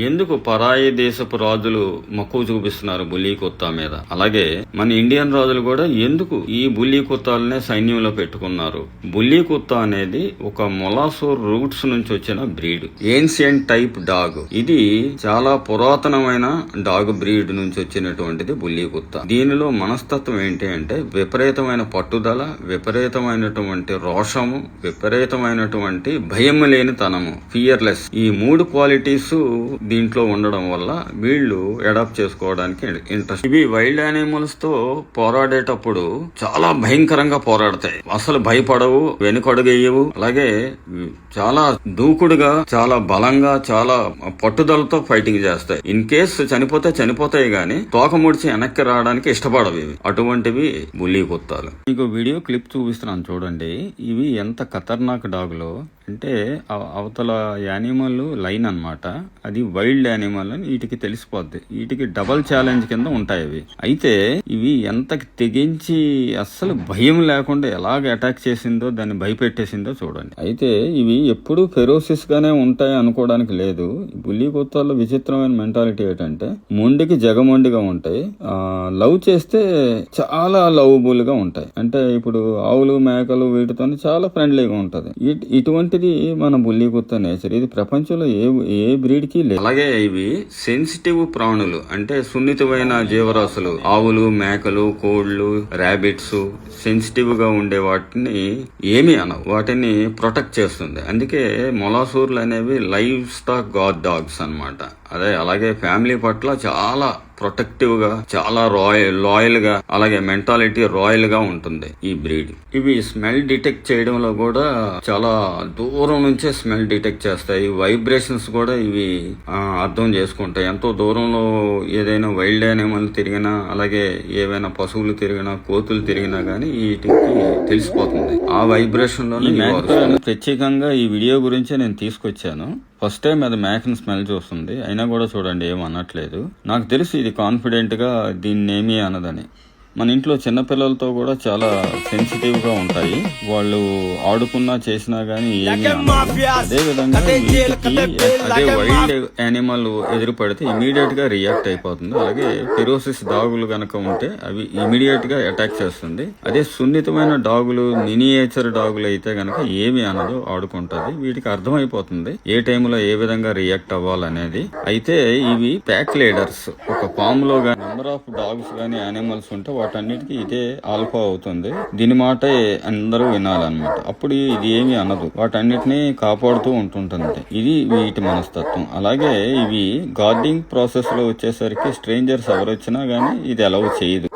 ఎందుకు పరాయి దేశపు రాజులు మక్కువ చూపిస్తున్నారు బుల్లీ కుత్తా మీద? అలాగే మన ఇండియన్ రాజులు కూడా ఎందుకు ఈ బుల్లీ కుత్తాలనే సైన్యంలో పెట్టుకున్నారు? బుల్లీ కుత్తా అనేది ఒక మొలాసోర్ రూట్స్ నుంచి వచ్చిన బ్రీడ్, ఏన్షియంట్ టైప్ డాగ్. ఇది చాలా పురాతనమైన డాగ్ బ్రీడ్ నుంచి వచ్చినటువంటిది బుల్లీ కుత్తా. దీనిలో మనస్తత్వం ఏంటి అంటే విపరీతమైన పట్టుదల, విపరీతమైనటువంటి రోషము, విపరీతమైనటువంటి భయం లేని తనము, ఫియర్లెస్. ఈ మూడు క్వాలిటీస్ దీంట్లో ఉండడం వల్ల వీళ్ళు అడాప్ట్ చేసుకోవడానికి ఇంట్రెస్ట్. ఇవి వైల్డ్ యానిమల్స్ తో పోరాడేటప్పుడు చాలా భయంకరంగా పోరాడతాయి. అసలు భయపడవు, వెనుకడుగేయవు. అలాగే చాలా దూకుడుగా, చాలా బలంగా, చాలా పట్టుదలతో ఫైటింగ్ చేస్తాయి. ఇన్ కేస్ చనిపోతాయి గాని తోక ముడిచి వెనక్కి రావడానికి ఇష్టపడవు ఇవి. అటువంటివి బుల్లీ కుత్తాలు. మీకు వీడియో క్లిప్ చూపిస్తున్నాను చూడండి. ఇవి ఎంత ఖతర్నాక్ డాగులో అంటే అవతల యానిమల్ లైన్ అన్నమాట, అది వైల్డ్ యానిమల్ అని వీటికి తెలిసిపోద్ది. వీటికి డబల్ ఛాలెంజ్ కింద ఉంటాయి అవి. అయితే ఇవి ఎంత తెగించి అస్సలు భయం లేకుండా ఎలాగ అటాక్ చేసిందో, దాన్ని భయపెట్టేసిందో చూడండి. అయితే ఇవి ఎప్పుడు ఫెరోసిస్ గానే ఉంటాయి అనుకోవడానికి లేదు. బుల్లీ కుత్తాల్లో విచిత్రమైన మెంటాలిటీ ఏంటంటే మొండికి జగమొండిగా ఉంటాయి, లవ్ చేస్తే చాలా లవబుల్ గా ఉంటాయి. అంటే ఇప్పుడు ఆవులు, మేకలు వీటితో చాలా ఫ్రెండ్లీగా ఉంటది. ఇటువంటిది మన బుల్లీ కుత్తా నేచర్. ఇది ప్రపంచంలో ఏ బ్రీడ్ కి లేదు. అలాగే ఇవి సెన్సిటివ్ ప్రాణులు, అంటే సున్నితమైన జీవరాశులు. ఆవులు, మేకలు, కోళ్లు, ర్యాబిట్స్ సెన్సిటివ్ గా ఉండే వాటిని ఏమీ అనవు, వాటిని ప్రొటెక్ట్ చేస్తుంది. అందుకే మొలాసూర్లు అనేవి లైవ్ స్టాక్ గాడ్ డాగ్స్ అన్నమాట. అలాగే ఫ్యామిలీ పట్ల చాలా ప్రొటెక్టివ్ గా, చాలా లాయల్ గా, అలాగే మెంటాలిటీ రాయల్ గా ఉంటుంది ఈ బ్రీడ్. ఇవి స్మెల్ డిటెక్ట్ చేయడంలో కూడా చాలా దూరం నుంచే స్మెల్ డిటెక్ట్ చేస్తాయి. వైబ్రేషన్స్ కూడా ఇవి అర్థం చేసుకుంటాయి. ఎంతో దూరంలో ఏదైనా వైల్డ్ యానిమల్ తిరిగినా, అలాగే ఏవైనా పశువులు తిరిగినా, కోతులు తిరిగినా గానీ వీటికి తెలిసిపోతుంది. ఆ వైబ్రేషన్ లోనే ప్రత్యేకంగా ఈ వీడియో గురించే నేను తీసుకొచ్చాను. ఫస్ట్ టైం అది మేకని స్మెల్ చూస్తుంది, అయినా కూడా చూడండి ఏం అనట్లేదు. నాకు తెలుసు ఇది కాన్ఫిడెంట్ గా దీన్ని ఏమీ అనదని. మన ఇంట్లో చిన్నపిల్లలతో కూడా చాలా సెన్సిటివ్ గా ఉంటాయి. వాళ్ళు ఆడుకున్నా చేసినా గానీ ఏమీ అనదు. అదే విధంగా అదే వైల్డ్ యానిమల్ ఎదురు పడితే ఇమీడియట్ గా రియాక్ట్ అయిపోతుంది. అలాగే ఫెరోసిస్ డాగులు గనక ఉంటే అవి ఇమీడియట్ గా అటాక్ చేస్తుంది. అదే సున్నితమైన డాగులు, మినియేచర్ డాగులు అయితే గనక ఏమీ అనదు, ఆడుకుంటది. వీటికి అర్థమైపోతుంది ఏ టైంలో ఏ విధంగా రియాక్ట్ అవ్వాలనేది. అయితే ఇవి ప్యాక్ లీడర్స్. ఒక ఫామ్ లో గానీ నెంబర్ ఆఫ్ డాగ్స్ గానీ యానిమల్స్ ఉంటే వాటన్నిటికీ ఇదే ఆల్ఫా అవుతుంది. దీని మాటే అందరూ వినాలన్నమాట. అప్పుడు ఇది ఏమి అనదు, వాటన్నిటిని కాపాడుతూ ఉంటుంటుంది. ఇది వీటి మనస్తత్వం. అలాగే ఇవి గార్డింగ్ ప్రాసెస్ లో వచ్చేసరికి స్ట్రేంజర్స్ ఎవరు వచ్చినా గానీ ఇది అలౌ చేయదు.